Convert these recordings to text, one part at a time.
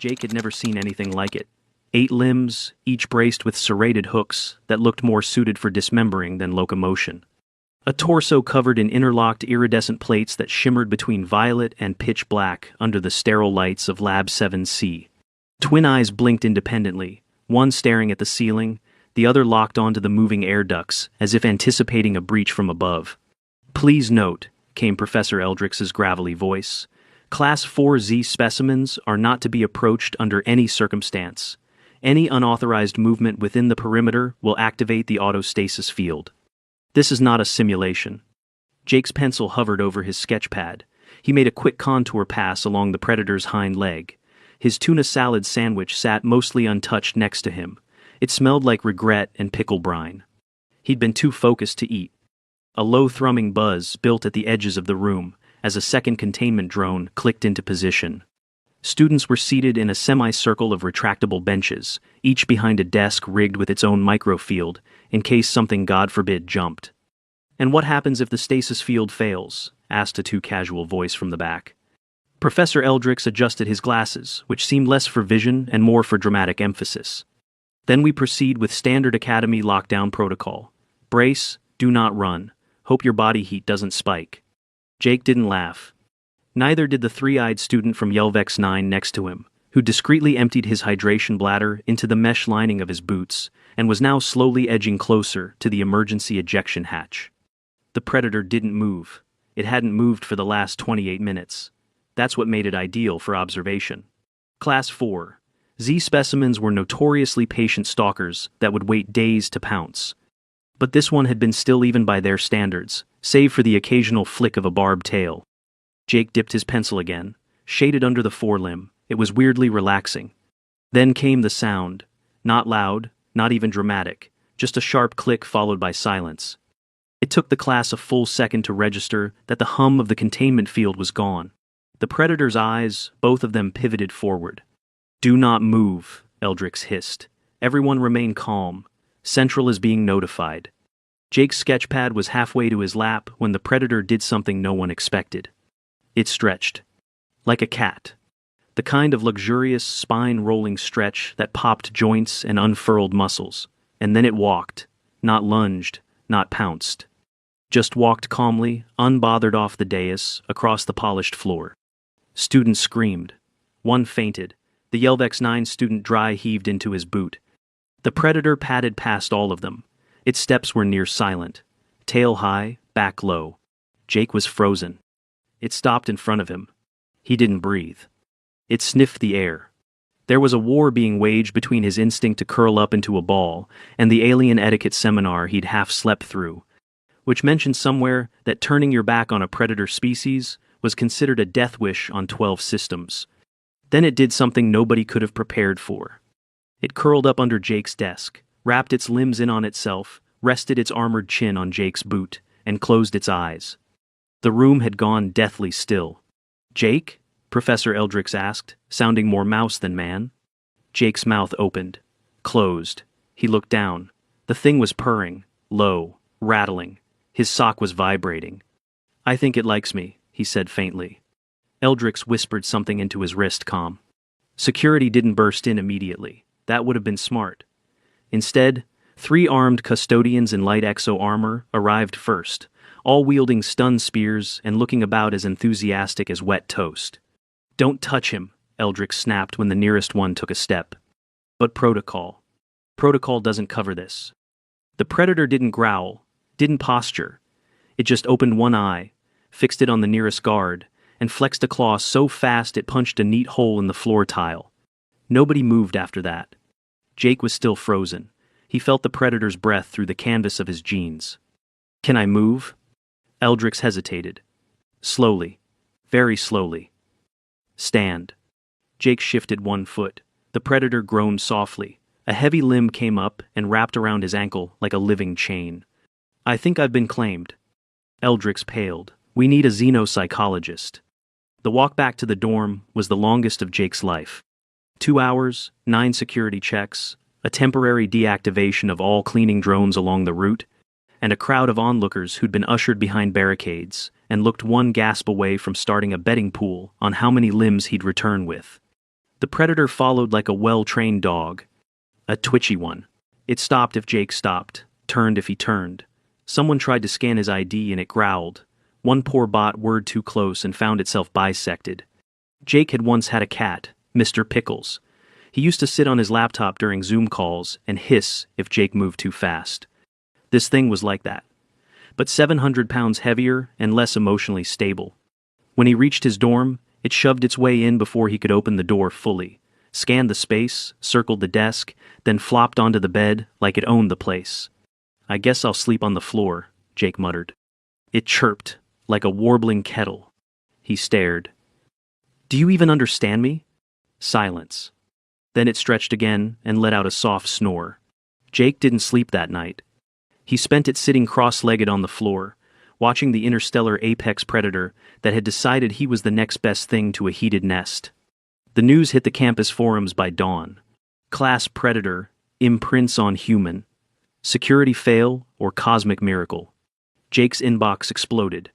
Jake had never seen anything like it. 8 limbs, each braced with serrated hooks that looked more suited for dismembering than locomotion. A torso covered in interlocked iridescent plates that shimmered between violet and pitch black under the sterile lights of Lab 7C. Twin eyes blinked independently, one staring at the ceiling, the other locked onto the moving air ducts, as if anticipating a breach from above. "Please note," came Professor Eldrick's gravelly voice, "Class 4Z specimens are not to be approached under any circumstance. Any unauthorized movement within the perimeter will activate the autostasis field. This is not a simulation." Jake's pencil hovered over his sketch pad. He made a quick contour pass along the predator's hind leg. His tuna salad sandwich sat mostly untouched next to him. It smelled like regret and pickle brine. He'd been too focused to eat. A low thrumming buzz built at the edges of the room as a second containment drone clicked into position. Students were seated in a semicircle of retractable benches, each behind a desk rigged with its own microfield, in case something, God forbid, jumped. "And what happens if the stasis field fails?" asked a too casual voice from the back. Professor Eldrick adjusted his glasses, which seemed less for vision and more for dramatic emphasis. "Then we proceed with standard Academy lockdown protocol. Brace, do not run. Hope your body heat doesn't spike." Jake didn't laugh. Neither did the three-eyed student from Yelvex 9 next to him, who discreetly emptied his hydration bladder into the mesh lining of his boots and was now slowly edging closer to the emergency ejection hatch. The predator didn't move. It hadn't moved for the last 28 minutes. That's what made it ideal for observation. Class 4. Z specimens were notoriously patient stalkers that would wait days to pounce. But this one had been still even by their standards, save for the occasional flick of a barbed tail. Jake dipped his pencil again, shaded under the forelimb. It was weirdly relaxing. Then came the sound. Not loud, not even dramatic, just a sharp click followed by silence. It took the class a full second to register that the hum of the containment field was gone. The predator's eyes, both of them pivoted forward. "Do not move," Eldrick hissed. "Everyone remain calm. Central is being notified." Jake's sketchpad was halfway to his lap when the predator did something no one expected. It stretched. Like a cat. The kind of luxurious, spine-rolling stretch that popped joints and unfurled muscles. And then it walked. Not lunged, not pounced. Just walked calmly, unbothered off the dais, across the polished floor. Students screamed. One fainted. The Yelvex 9 student dry heaved into his boot. The predator padded past all of them. Its steps were near silent. Tail high, back low. Jake was frozen. It stopped in front of him. He didn't breathe. It sniffed the air. There was a war being waged between his instinct to curl up into a ball and the alien etiquette seminar he'd half slept through, which mentioned somewhere that turning your back on a predator species was considered a death wish on 12 systems. Then it did something nobody could have prepared for. It curled up under Jake's desk, wrapped its limbs in on itself, rested its armored chin on Jake's boot, and closed its eyes. The room had gone deathly still. "Jake?" Professor Eldrick asked, sounding more mouse than man. Jake's mouth opened, closed. He looked down. The thing was purring, low, rattling. His sock was vibrating. "I think it likes me," he said faintly. Eldrick whispered something into his wrist comm. Security didn't burst in immediately. That would have been smart. Instead, 3 armed custodians in light exo armor arrived first, all wielding stun spears and looking about as enthusiastic as wet toast. "Don't touch him," Eldrick snapped when the nearest one took a step. "But protocol. Protocol doesn't cover this." The predator didn't growl, didn't posture. It just opened one eye, fixed it on the nearest guard, and flexed a claw so fast it punched a neat hole in the floor tile. Nobody moved after that. Jake was still frozen. He felt the predator's breath through the canvas of his jeans. "Can I move?" Eldrick hesitated. Slowly. Very slowly. "Stand." Jake shifted one foot. The predator groaned softly. A heavy limb came up and wrapped around his ankle like a living chain. "I think I've been claimed." Eldrick paled. "We need a xenopsychologist." The walk back to the dorm was the longest of Jake's life. 2 hours, 9 security checks, a temporary deactivation of all cleaning drones along the route, and a crowd of onlookers who'd been ushered behind barricades and looked one gasp away from starting a betting pool on how many limbs he'd return with. The predator followed like a well-trained dog, a twitchy one. It stopped if Jake stopped, turned if he turned. Someone tried to scan his ID and it growled. One poor bot whirred too close and found itself bisected. Jake had once had a cat, Mr. Pickles. He used to sit on his laptop during Zoom calls and hiss if Jake moved too fast. This thing was like that, but 700 pounds heavier and less emotionally stable. When he reached his dorm, it shoved its way in before he could open the door fully, scanned the space, circled the desk, then flopped onto the bed like it owned the place. "I guess I'll sleep on the floor," Jake muttered. It chirped, like a warbling kettle. He stared. "Do you even understand me?" Silence. Then it stretched again and let out a soft snore. Jake didn't sleep that night. He spent it sitting cross-legged on the floor, watching the interstellar apex predator that had decided he was the next best thing to a heated nest. The news hit the campus forums by dawn. Class predator, imprints on human. Security fail or cosmic miracle. Jake's inbox exploded.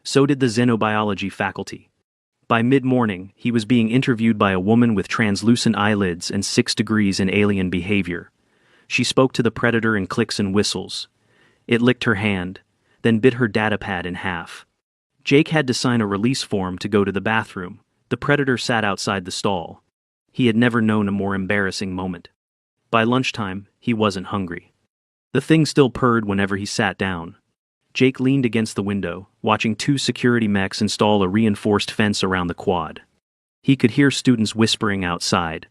So did the xenobiology faculty. By mid-morning, he was being interviewed by a woman with translucent eyelids and 6 degrees in alien behavior. She spoke to the predator in clicks and whistles. It licked her hand, then bit her datapad in half. Jake had to sign a release form to go to the bathroom. The predator sat outside the stall. He had never known a more embarrassing moment. By lunchtime, he wasn't hungry. The thing still purred whenever he sat down. Jake leaned against the window, watching 2 security mechs install a reinforced fence around the quad. He could hear students whispering outside.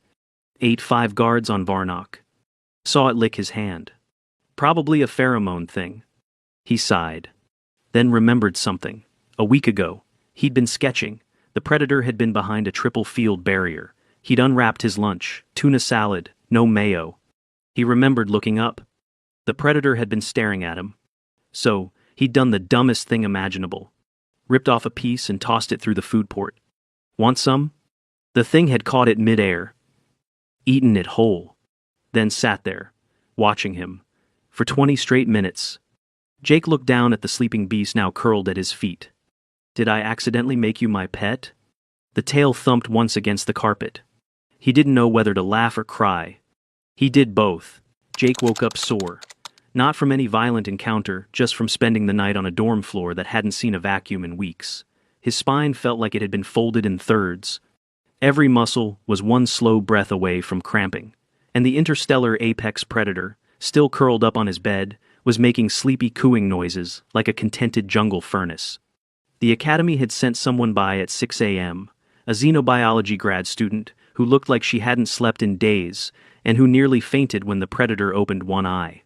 5 guards on Varnock. Saw it lick his hand. Probably a pheromone thing. He sighed. Then remembered something. A week ago, he'd been sketching. The predator had been behind a triple field barrier. He'd unwrapped his lunch, tuna salad, no mayo. He remembered looking up. The predator had been staring at him. So, he'd done the dumbest thing imaginable. Ripped off a piece and tossed it through the food port. Want some? The thing had caught it mid-air. Eaten it whole. Then sat there, watching him. For 20 straight minutes. Jake looked down at the sleeping beast now curled at his feet. "Did I accidentally make you my pet?" The tail thumped once against the carpet. He didn't know whether to laugh or cry. He did both. Jake woke up sore. Not from any violent encounter, just from spending the night on a dorm floor that hadn't seen a vacuum in weeks. His spine felt like it had been folded in thirds. Every muscle was one slow breath away from cramping. And the interstellar apex predator, still curled up on his bed, was making sleepy cooing noises like a contented jungle furnace. The academy had sent someone by at 6 a.m., a xenobiology grad student who looked like she hadn't slept in days and who nearly fainted when the predator opened one eye.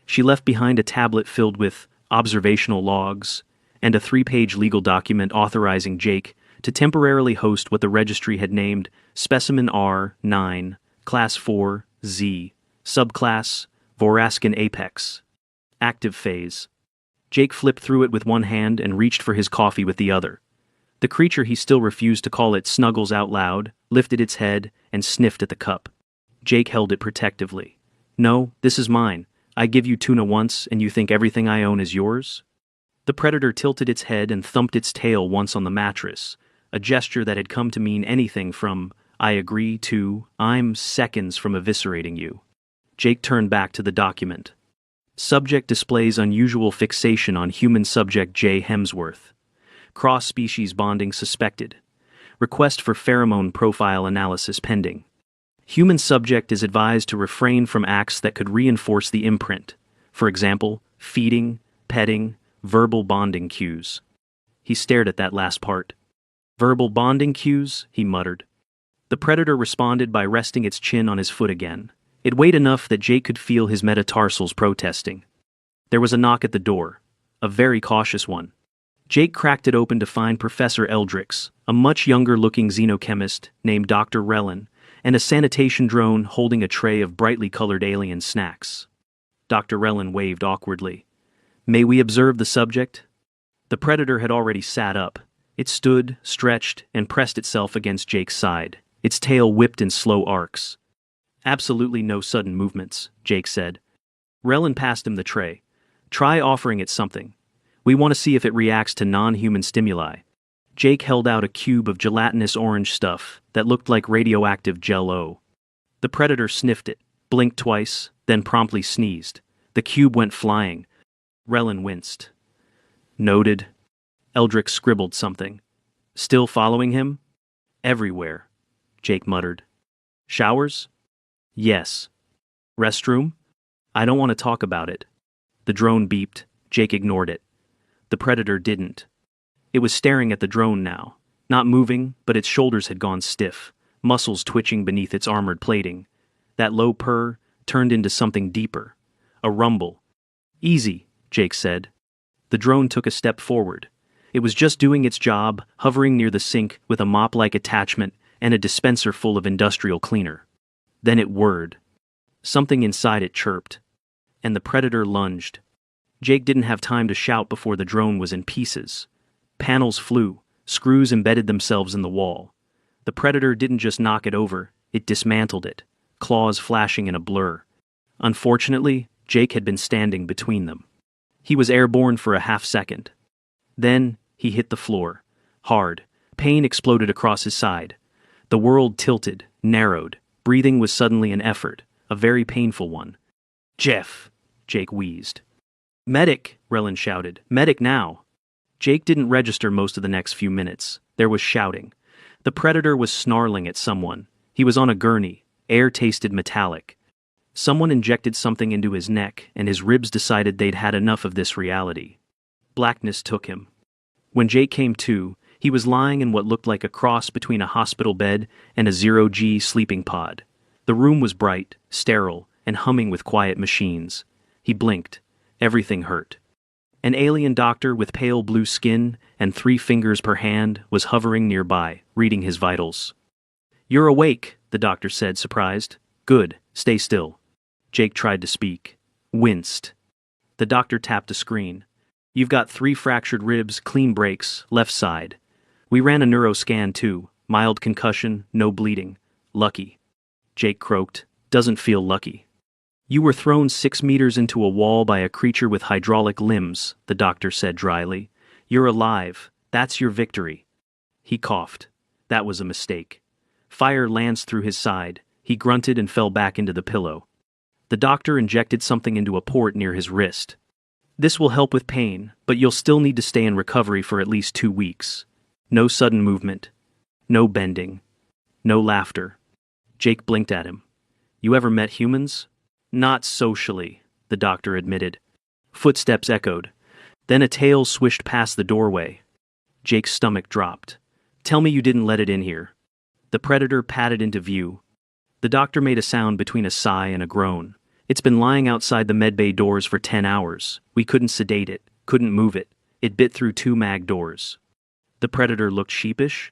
She left behind a tablet filled with observational logs and a 3-page legal document authorizing Jake to temporarily host what the registry had named Specimen R9, Class 4Z, Subclass Vorascan Apex. Active phase. Jake flipped through it with one hand and reached for his coffee with the other. The creature he still refused to call it Snuggles out loud, lifted its head and sniffed at the cup. Jake held it protectively. "No, this is mine. I give you tuna once and you think everything I own is yours?" The predator tilted its head and thumped its tail once on the mattress, a gesture that had come to mean anything from "I agree" to "I'm seconds from eviscerating you." Jake turned back to the document. Subject displays unusual fixation on human subject J. Hemsworth. Cross-species bonding suspected. Request for pheromone profile analysis pending. Human subject is advised to refrain from acts that could reinforce the imprint. For example, feeding, petting, verbal bonding cues. He stared at that last part. "Verbal bonding cues?" he muttered. The predator responded by resting its chin on his foot again. It weighed enough that Jake could feel his metatarsals protesting. There was a knock at the door, a very cautious one. Jake cracked it open to find Professor Eldrix, a much younger-looking xenochemist named Dr. Relin, and a sanitation drone holding a tray of brightly colored alien snacks. Dr. Relin waved awkwardly. "May we observe the subject?" The predator had already sat up. It stood, stretched, and pressed itself against Jake's side, its tail whipped in slow arcs. "Absolutely no sudden movements," Jake said. Relin passed him the tray. "Try offering it something. We want to see if it reacts to non-human stimuli." Jake held out a cube of gelatinous orange stuff that looked like radioactive Jell-O. The predator sniffed it, blinked twice, then promptly sneezed. The cube went flying. Relin winced. Noted. Eldrick scribbled something. Still following him? Everywhere, Jake muttered. Showers? Yes. Restroom? I don't want to talk about it. The drone beeped. Jake ignored it. The predator didn't. It was staring at the drone now, not moving, but its shoulders had gone stiff, muscles twitching beneath its armored plating. That low purr turned into something deeper. A rumble. Easy, Jake said. The drone took a step forward. It was just doing its job, hovering near the sink with a mop-like attachment and a dispenser full of industrial cleaner. Then it whirred. Something inside it chirped, and the predator lunged. Jake didn't have time to shout before the drone was in pieces. Panels flew, screws embedded themselves in the wall. The predator didn't just knock it over, it dismantled it, claws flashing in a blur. Unfortunately, Jake had been standing between them. He was airborne for a half-second. Then, he hit the floor. Hard. Pain exploded across his side. The world tilted, narrowed. Breathing was suddenly an effort, a very painful one. Jeff, Jake wheezed. Medic, Relin shouted. Medic now. Jake didn't register most of the next few minutes. There was shouting. The predator was snarling at someone. He was on a gurney. Air tasted metallic. Someone injected something into his neck, and his ribs decided they'd had enough of this reality. Blackness took him. When Jake came to, he was lying in what looked like a cross between a hospital bed and a zero-G sleeping pod. The room was bright, sterile, and humming with quiet machines. He blinked. Everything hurt. An alien doctor with pale blue skin and 3 fingers per hand was hovering nearby, reading his vitals. You're awake, the doctor said, surprised. Good, stay still. Jake tried to speak. Winced. The doctor tapped a screen. You've got 3 fractured ribs, clean breaks, left side. We ran a neuroscan too. Mild concussion, no bleeding. Lucky. Jake croaked. Doesn't feel lucky. You were thrown 6 meters into a wall by a creature with hydraulic limbs, the doctor said dryly. You're alive. That's your victory. He coughed. That was a mistake. Fire lanced through his side. He grunted and fell back into the pillow. The doctor injected something into a port near his wrist. This will help with pain, but you'll still need to stay in recovery for at least 2 weeks. No sudden movement. No bending. No laughter. Jake blinked at him. You ever met humans? Not socially, the doctor admitted. Footsteps echoed. Then a tail swished past the doorway. Jake's stomach dropped. Tell me you didn't let it in here. The predator padded into view. The doctor made a sound between a sigh and a groan. It's been lying outside the medbay doors for 10 hours. We couldn't sedate it, couldn't move it. It bit through 2 mag doors. The predator looked sheepish.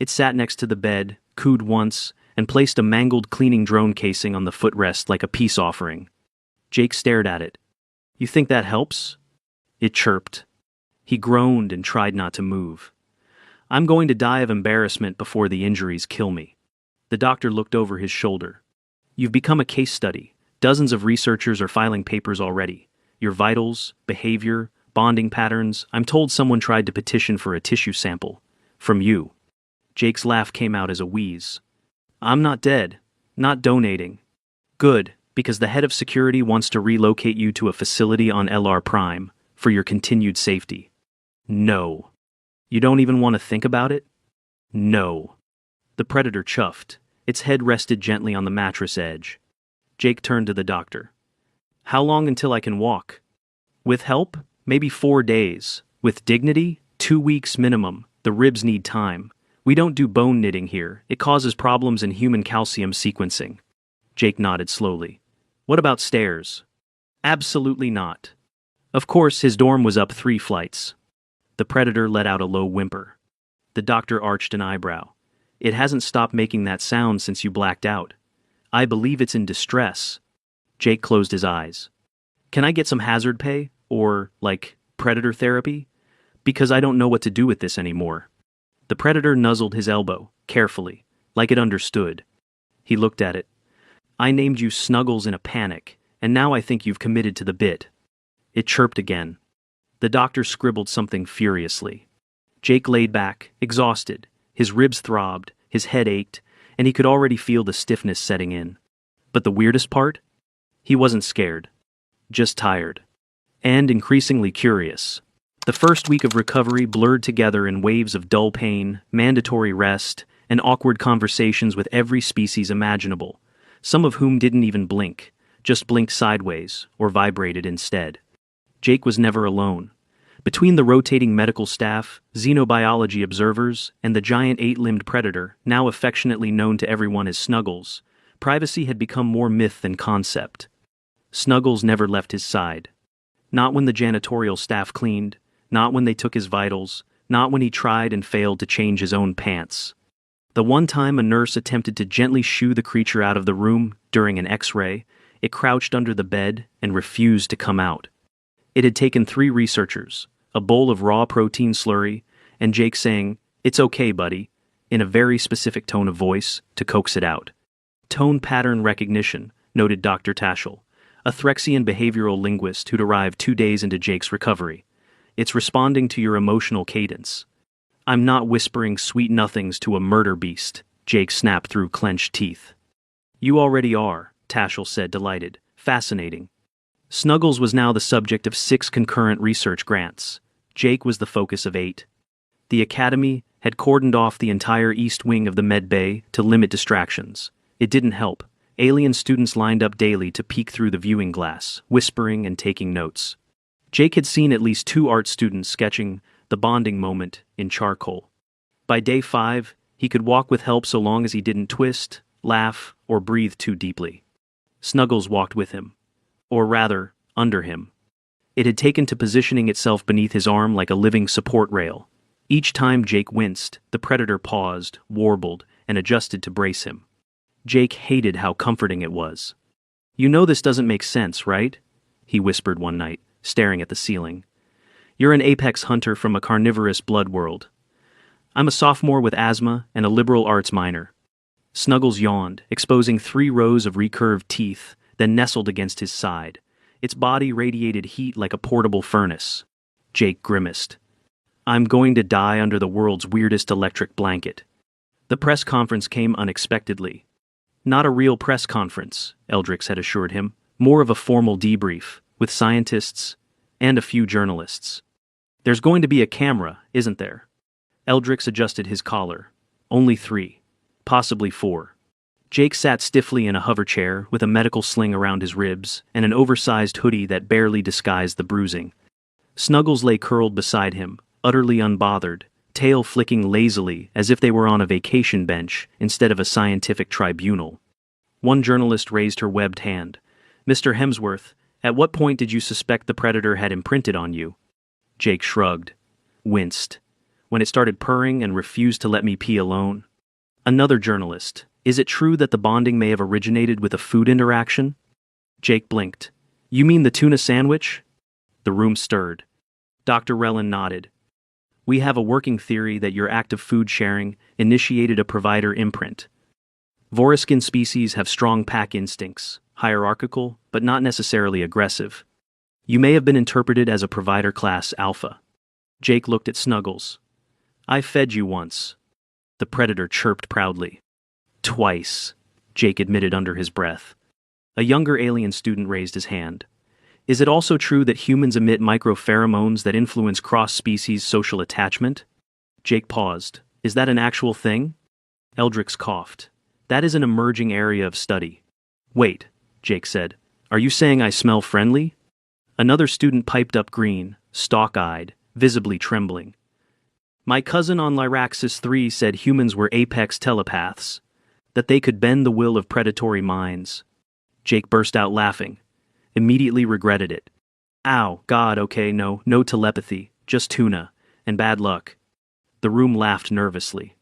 It sat next to the bed, cooed once, and placed a mangled cleaning drone casing on the footrest like a peace offering. Jake stared at it. You think that helps? It chirped. He groaned and tried not to move. I'm going to die of embarrassment before the injuries kill me. The doctor looked over his shoulder. You've become a case study. Dozens of researchers are filing papers already. Your vitals, behavior, bonding patterns. I'm told someone tried to petition for a tissue sample. From you. Jake's laugh came out as a wheeze. I'm not dead. Not donating. Good, because the head of security wants to relocate you to a facility on LR Prime for your continued safety. No. You don't even want to think about it? No. The predator chuffed. Its head rested gently on the mattress edge. Jake turned to the doctor. How long until I can walk? With help? Maybe 4 days. With dignity? 2 weeks minimum. The ribs need time. We don't do bone knitting here. It causes problems in human calcium sequencing. Jake nodded slowly. What about stairs? Absolutely not. Of course, his dorm was up 3 flights. The predator let out a low whimper. The doctor arched an eyebrow. It hasn't stopped making that sound since you blacked out. I believe it's in distress. Jake closed his eyes. Can I get some hazard pay? Or, like, predator therapy? Because I don't know what to do with this anymore. The predator nuzzled his elbow, carefully, like it understood. He looked at it. I named you Snuggles in a panic, and now I think you've committed to the bit. It chirped again. The doctor scribbled something furiously. Jake laid back, exhausted. His ribs throbbed, his head ached, and he could already feel the stiffness setting in. But the weirdest part? He wasn't scared. Just tired. And increasingly curious. The first week of recovery blurred together in waves of dull pain, mandatory rest, and awkward conversations with every species imaginable, some of whom didn't even blink, just blinked sideways, or vibrated instead. Jake was never alone. Between the rotating medical staff, xenobiology observers, and the giant eight-limbed predator, now affectionately known to everyone as Snuggles, privacy had become more myth than concept. Snuggles never left his side. Not when the janitorial staff cleaned, not when they took his vitals, not when he tried and failed to change his own pants. The one time a nurse attempted to gently shoo the creature out of the room during an X-ray, it crouched under the bed and refused to come out. It had taken 3 researchers, a bowl of raw protein slurry, and Jake saying, "It's okay, buddy," in a very specific tone of voice, to coax it out. Tone pattern recognition, noted Dr. Taschel, a Threxian behavioral linguist who'd arrived 2 days into Jake's recovery. It's responding to your emotional cadence. I'm not whispering sweet nothings to a murder beast, Jake snapped through clenched teeth. You already are, Taschel said, delighted. Fascinating. Snuggles was now the subject of 6 concurrent research grants. Jake was the focus of 8. The Academy had cordoned off the entire east wing of the med bay to limit distractions. It didn't help. Alien students lined up daily to peek through the viewing glass, whispering and taking notes. Jake had seen at least 2 art students sketching the bonding moment in charcoal. By day 5, he could walk with help so long as he didn't twist, laugh, or breathe too deeply. Snuggles walked with him. Or rather, under him. It had taken to positioning itself beneath his arm like a living support rail. Each time Jake winced, the predator paused, warbled, and adjusted to brace him. Jake hated how comforting it was. You know this doesn't make sense, right? He whispered one night, staring at the ceiling. You're an apex hunter from a carnivorous blood world. I'm a sophomore with asthma and a liberal arts minor. Snuggles yawned, exposing 3 rows of recurved teeth, then nestled against his side. Its body radiated heat like a portable furnace. Jake grimaced. I'm going to die under the world's weirdest electric blanket. The press conference came unexpectedly. Not a real press conference, Eldrix had assured him, more of a formal debrief, with scientists and a few journalists. There's going to be a camera, isn't there? Eldrix adjusted his collar. Only 3. Possibly 4. Jake sat stiffly in a hover chair with a medical sling around his ribs and an oversized hoodie that barely disguised the bruising. Snuggles lay curled beside him, utterly unbothered, tail flicking lazily as if they were on a vacation bench instead of a scientific tribunal. One journalist raised her webbed hand. Mr. Hemsworth, at what point did you suspect the predator had imprinted on you? Jake shrugged, winced. When it started purring and refused to let me pee alone. Another journalist. Is it true that the bonding may have originated with a food interaction? Jake blinked. You mean the tuna sandwich? The room stirred. Dr. Rellin nodded. We have a working theory that your act of food sharing initiated a provider imprint. Voriskin species have strong pack instincts, hierarchical, but not necessarily aggressive. You may have been interpreted as a provider class alpha. Jake looked at Snuggles. I fed you once. The predator chirped proudly. Twice, Jake admitted under his breath. A younger alien student raised his hand. Is it also true that humans emit micropheromones that influence cross-species social attachment? Jake paused. Is that an actual thing? Eldrix coughed. That is an emerging area of study. Wait, Jake said. Are you saying I smell friendly? Another student piped up green, stalk-eyed, visibly trembling. My cousin on Lyraxis 3 said humans were apex telepaths, that they could bend the will of predatory minds. Jake burst out laughing. Immediately regretted it. Ow, God, okay, no telepathy, just tuna, and bad luck. The room laughed nervously.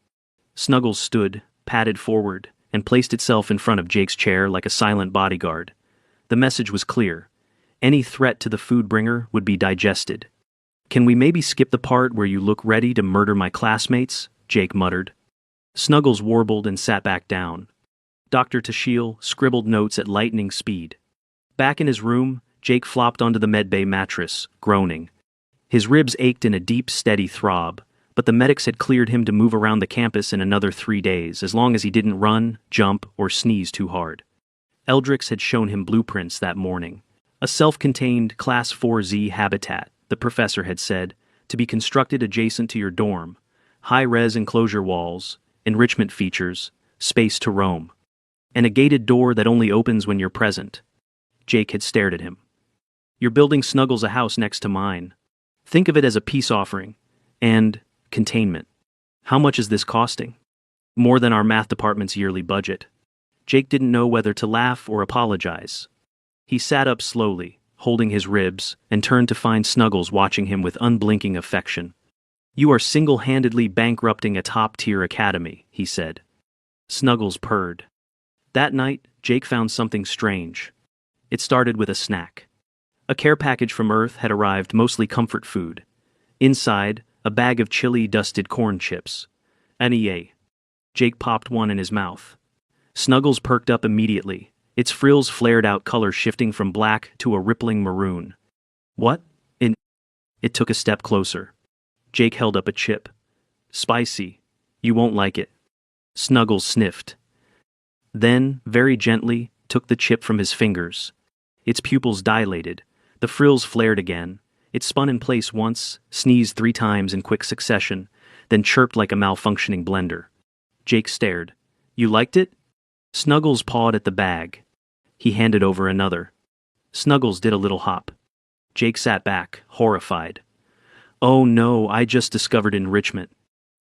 Snuggles stood, padded forward, and placed itself in front of Jake's chair like a silent bodyguard. The message was clear. Any threat to the food bringer would be digested. Can we maybe skip the part where you look ready to murder my classmates? Jake muttered. Snuggles warbled and sat back down. Dr. Tashiel scribbled notes at lightning speed. Back in his room, Jake flopped onto the medbay mattress, groaning. His ribs ached in a deep, steady throb, but the medics had cleared him to move around the campus in another 3 days, as long as he didn't run, jump, or sneeze too hard. Eldrix had shown him blueprints that morning. A self-contained Class 4Z habitat, the professor had said, to be constructed adjacent to your dorm. High-res enclosure walls, enrichment features, space to roam. And a gated door that only opens when you're present. Jake had stared at him. You're building Snuggles a house next to mine. Think of it as a peace offering. And containment. How much is this costing? More than our math department's yearly budget. Jake didn't know whether to laugh or apologize. He sat up slowly, holding his ribs, and turned to find Snuggles watching him with unblinking affection. You are single-handedly bankrupting a top-tier academy, he said. Snuggles purred. That night, Jake found something strange. It started with a snack. A care package from Earth had arrived, mostly comfort food. Inside, a bag of chili-dusted corn chips. NEA. Jake popped one in his mouth. Snuggles perked up immediately, its frills flared out, color shifting from black to a rippling maroon. What? It took a step closer. Jake held up a chip. Spicy. You won't like it. Snuggles sniffed. Then, very gently, took the chip from his fingers. Its pupils dilated. The frills flared again. It spun in place once, sneezed 3 times in quick succession, then chirped like a malfunctioning blender. Jake stared. You liked it? Snuggles pawed at the bag. He handed over another. Snuggles did a little hop. Jake sat back, horrified. Oh no, I just discovered enrichment.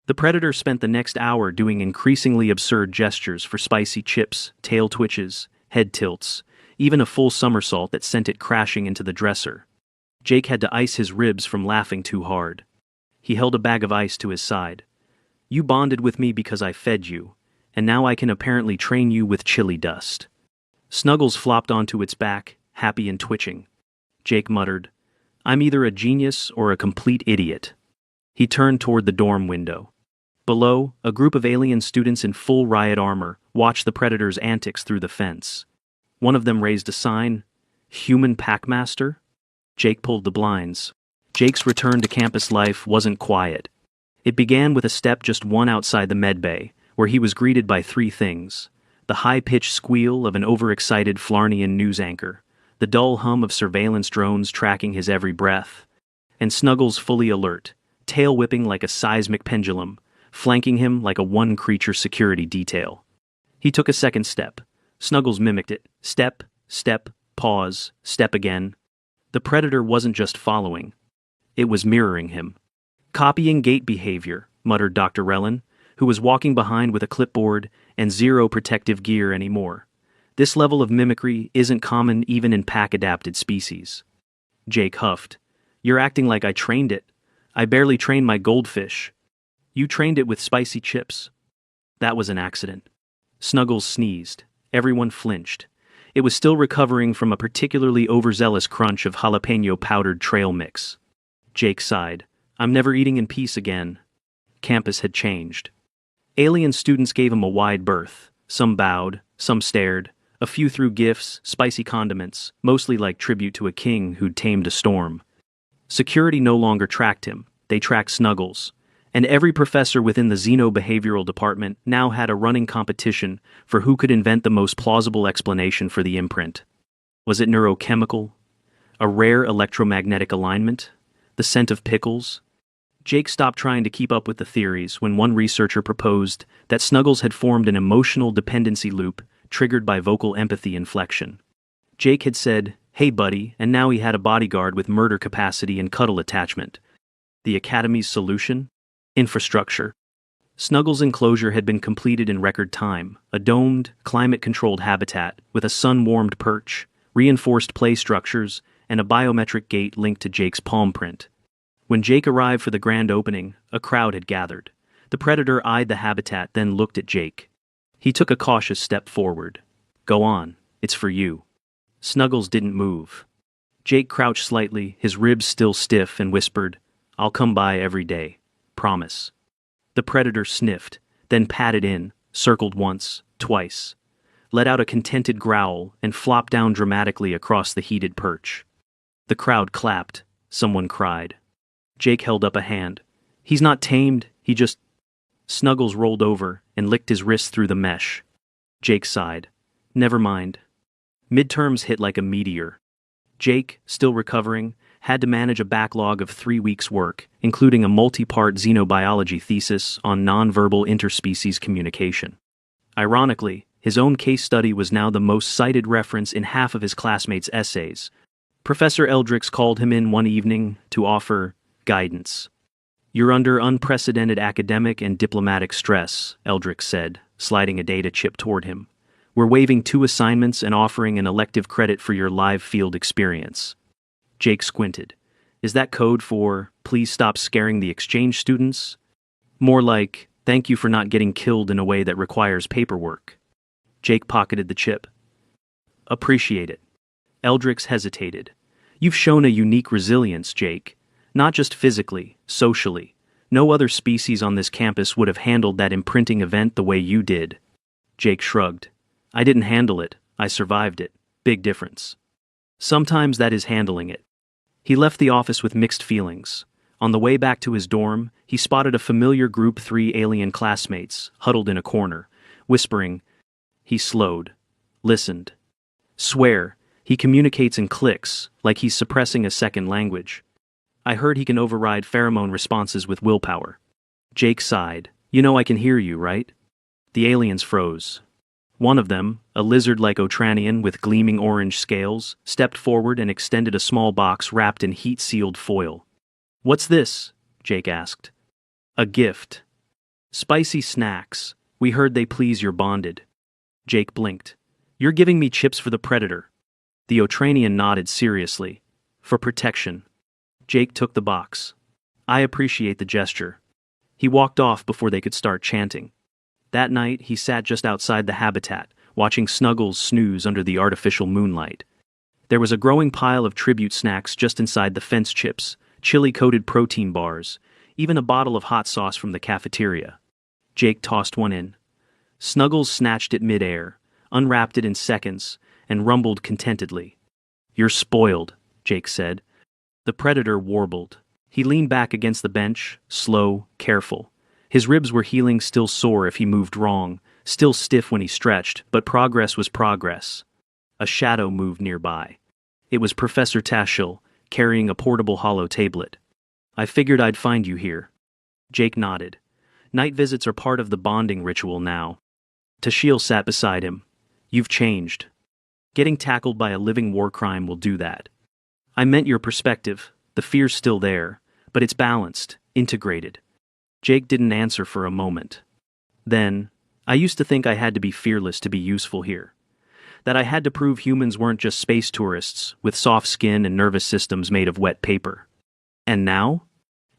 The predator spent the next hour doing increasingly absurd gestures for spicy chips, tail twitches, head tilts, even a full somersault that sent it crashing into the dresser. Jake had to ice his ribs from laughing too hard. He held a bag of ice to his side. You bonded with me because I fed you, and now I can apparently train you with chili dust. Snuggles flopped onto its back, happy and twitching. Jake muttered, I'm either a genius or a complete idiot. He turned toward the dorm window. Below, a group of alien students in full riot armor watched the predator's antics through the fence. One of them raised a sign, Human Packmaster? Jake pulled the blinds. Jake's return to campus life wasn't quiet. It began with a step just one outside the medbay, where he was greeted by 3 things. The high-pitched squeal of an overexcited Flarnian news anchor, the dull hum of surveillance drones tracking his every breath, and Snuggles fully alert, tail whipping like a seismic pendulum, flanking him like a one-creature security detail. He took a second step. Snuggles mimicked it. Step, step, pause, step again. The predator wasn't just following. It was mirroring him. Copying gait behavior, muttered Dr. Rellin, who was walking behind with a clipboard and 0 protective gear anymore. This level of mimicry isn't common even in pack-adapted species. Jake huffed. You're acting like I trained it. I barely trained my goldfish. You trained it with spicy chips. That was an accident. Snuggles sneezed. Everyone flinched. It was still recovering from a particularly overzealous crunch of jalapeno powdered trail mix. Jake sighed. I'm never eating in peace again. Campus had changed. Alien students gave him a wide berth. Some bowed, some stared. A few threw gifts, spicy condiments, mostly like tribute to a king who'd tamed a storm. Security no longer tracked him. They tracked Snuggles. And every professor within the xenobehavioral department now had a running competition for who could invent the most plausible explanation for the imprint. Was it neurochemical? A rare electromagnetic alignment? The scent of pickles? Jake stopped trying to keep up with the theories when one researcher proposed that Snuggles had formed an emotional dependency loop triggered by vocal empathy inflection. Jake had said, "Hey buddy," and now he had a bodyguard with murder capacity and cuddle attachment. The Academy's solution? Infrastructure. Snuggles' enclosure had been completed in record time, a domed, climate-controlled habitat with a sun-warmed perch, reinforced play structures, and a biometric gate linked to Jake's palm print. When Jake arrived for the grand opening, a crowd had gathered. The predator eyed the habitat, then looked at Jake. He took a cautious step forward. Go on, it's for you. Snuggles didn't move. Jake crouched slightly, his ribs still stiff, and whispered, I'll come by every day. Promise. The predator sniffed, then patted in, circled once, twice, let out a contented growl, and flopped down dramatically across the heated perch. The crowd clapped. Someone cried. Jake held up a hand. He's not tamed, he just... Snuggles rolled over and licked his wrist through the mesh. Jake sighed. Never mind. Midterms hit like a meteor. Jake, still recovering, had to manage a backlog of 3 weeks' work, including a multi-part xenobiology thesis on nonverbal interspecies communication. Ironically, his own case study was now the most cited reference in half of his classmates' essays. Professor Eldrix called him in one evening to offer guidance. "You're under unprecedented academic and diplomatic stress," Eldrix said, sliding a data chip toward him. "We're waiving 2 assignments and offering an elective credit for your live field experience." Jake squinted. "Is that code for, please stop scaring the exchange students?" "More like, thank you for not getting killed in a way that requires paperwork." Jake pocketed the chip. "Appreciate it." Eldrix hesitated. "You've shown a unique resilience, Jake. Not just physically, socially. No other species on this campus would have handled that imprinting event the way you did." Jake shrugged. "I didn't handle it, I survived it. Big difference." "Sometimes that is handling it." He left the office with mixed feelings. On the way back to his dorm, he spotted a familiar Group 3 alien classmates, huddled in a corner, whispering. He slowed. Listened. "Swear, he communicates in clicks, like he's suppressing a second language. I heard he can override pheromone responses with willpower." Jake sighed. "You know I can hear you, right?" The aliens froze. One of them, a lizard-like Otranian with gleaming orange scales, stepped forward and extended a small box wrapped in heat-sealed foil. "What's this?" Jake asked. "A gift. Spicy snacks. We heard they please your bonded." Jake blinked. "You're giving me chips for the predator." The Otranian nodded seriously. "For protection." Jake took the box. "I appreciate the gesture." He walked off before they could start chanting. That night, he sat just outside the habitat, watching Snuggles snooze under the artificial moonlight. There was a growing pile of tribute snacks just inside the fence chips, chili-coated protein bars, even a bottle of hot sauce from the cafeteria. Jake tossed one in. Snuggles snatched it mid-air, unwrapped it in seconds, and rumbled contentedly. "You're spoiled," Jake said. The predator warbled. He leaned back against the bench, slow, careful. His ribs were healing, still sore if he moved wrong, still stiff when he stretched, but progress was progress. A shadow moved nearby. It was Professor Tashiel, carrying a portable hollow tablet. "I figured I'd find you here." Jake nodded. "Night visits are part of the bonding ritual now." Tashiel sat beside him. "You've changed. Getting tackled by a living war crime will do that." "I meant your perspective. The fear's still there, but it's balanced, integrated." Jake didn't answer for a moment. Then, "I used to think I had to be fearless to be useful here. That I had to prove humans weren't just space tourists with soft skin and nervous systems made of wet paper. And now?"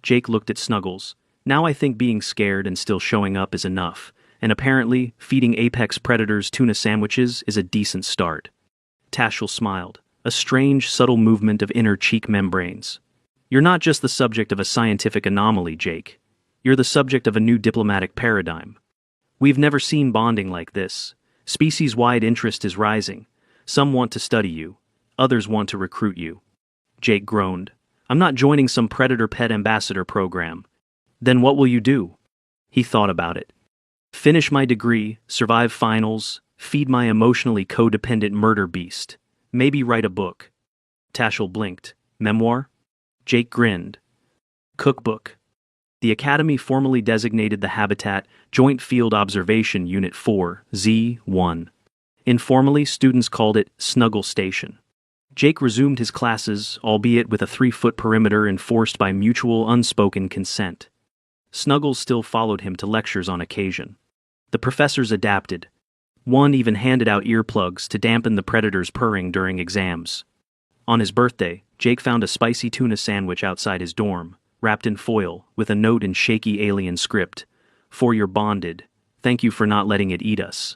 Jake looked at Snuggles. "Now I think being scared and still showing up is enough, and apparently feeding apex predators tuna sandwiches is a decent start." Tashiel smiled, a strange, subtle movement of inner cheek membranes. "You're not just the subject of a scientific anomaly, Jake. You're the subject of a new diplomatic paradigm. We've never seen bonding like this. Species-wide interest is rising. Some want to study you. Others want to recruit you." Jake groaned. "I'm not joining some predator pet ambassador program." "Then what will you do?" He thought about it. "Finish my degree, survive finals, feed my emotionally codependent murder beast. Maybe write a book." Tashiel blinked. "Memoir?" Jake grinned. "Cookbook." The Academy formally designated the habitat Joint Field Observation Unit 4, Z-1. Informally, students called it Snuggle Station. Jake resumed his classes, albeit with a 3-foot perimeter enforced by mutual unspoken consent. Snuggles still followed him to lectures on occasion. The professors adapted. One even handed out earplugs to dampen the predator's purring during exams. On his birthday, Jake found a spicy tuna sandwich outside his dorm, wrapped in foil, with a note in shaky alien script. "For your bonded. Thank you for not letting it eat us."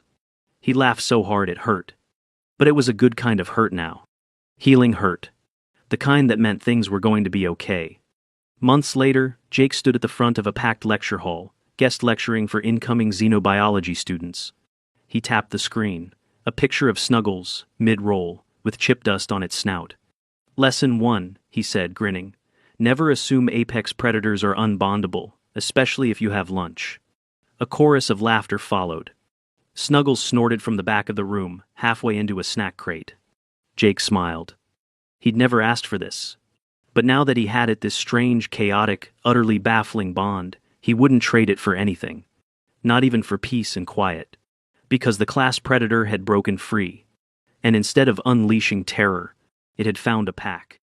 He laughed so hard it hurt. But it was a good kind of hurt now. Healing hurt. The kind that meant things were going to be okay. Months later, Jake stood at the front of a packed lecture hall, guest lecturing for incoming xenobiology students. He tapped the screen. A picture of Snuggles, mid-roll, with chip dust on its snout. "Lesson 1, he said, grinning. "Never assume apex predators are unbondable. especially if you have lunch. A chorus of laughter followed. Snuggles snorted from the back of the room, halfway into a snack crate. Jake smiled. He'd never asked for this. But now that he had it, this strange, chaotic, utterly baffling bond, he wouldn't trade it for anything. Not even for peace and quiet. Because the class predator had broken free. And instead of unleashing terror, it had found a pack.